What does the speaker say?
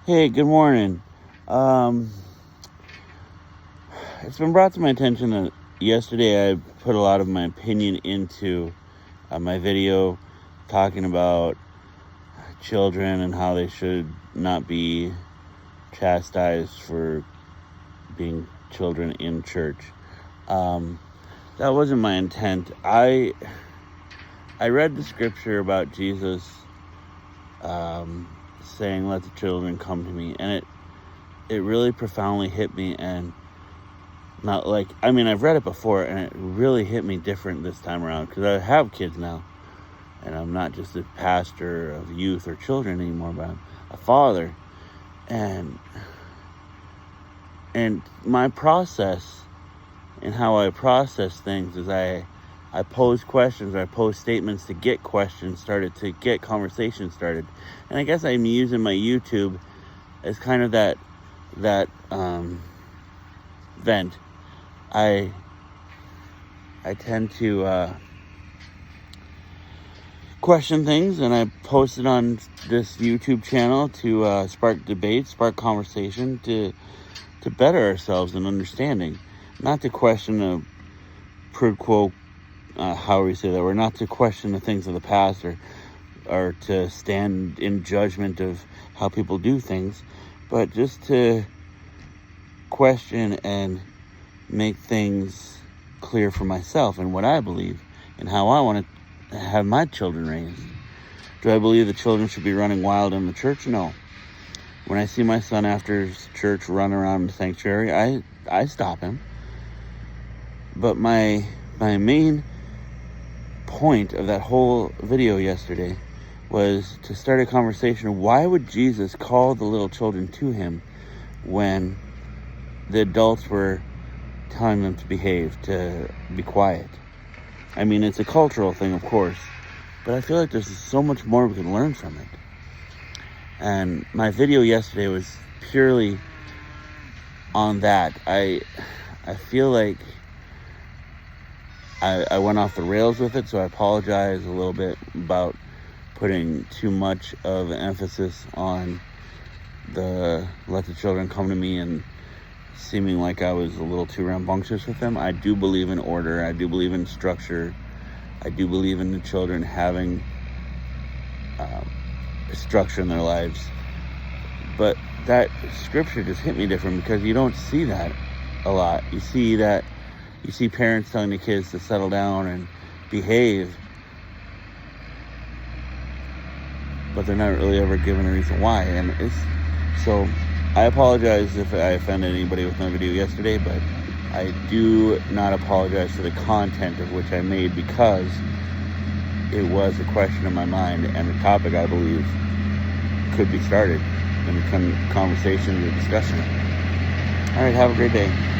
Hey, good morning. Um, it's been brought to my attention that yesterday I put a lot of my opinion into my video talking about children and how they should not be chastised for being children in church. Um, that wasn't my intent. I read the scripture about Jesus saying, "Let the children come to me," and it really profoundly hit me. And not like, I've read it before, and it really hit me different this time around because I have kids now, and I'm not just a pastor of youth or children anymore, but I'm a father. And my process and how I process things is I pose questions, or I pose statements to get questions started, to get conversations started. And I guess I'm using my YouTube as kind of that vent. I tend to question things, and I post it on this YouTube channel to spark debate, spark conversation, to better ourselves in understanding, not to question a quid quo, how we say that, or not to question the things of the past, or to stand in judgment of how people do things, but just to question and make things clear for myself and what I believe and how I want to have my children raised. Do I believe the children should be running wild in the church? No. When I see my son after church run around the sanctuary, I stop him. But my main point of that whole video yesterday was to start a conversation of why would Jesus call the little children to him when the adults were telling them to behave, to be quiet. It's a cultural thing, of course, but I feel like there's so much more we can learn from it. And my video yesterday was purely on that. I feel like I went off the rails with it, so I apologize a little bit about putting too much of an emphasis on the let the children come to me and seeming like I was a little too rambunctious with them. I do believe in order. I do believe in structure. I do believe in the children having structure in their lives. But that scripture just hit me different because you don't see that a lot. You see parents telling the kids to settle down and behave, but they're not really ever given a reason why. So I apologize if I offended anybody with my video yesterday, but I do not apologize for the content of which I made, because it was a question in my mind and a topic I believe could be started in a conversation or discussion. All right, have a great day.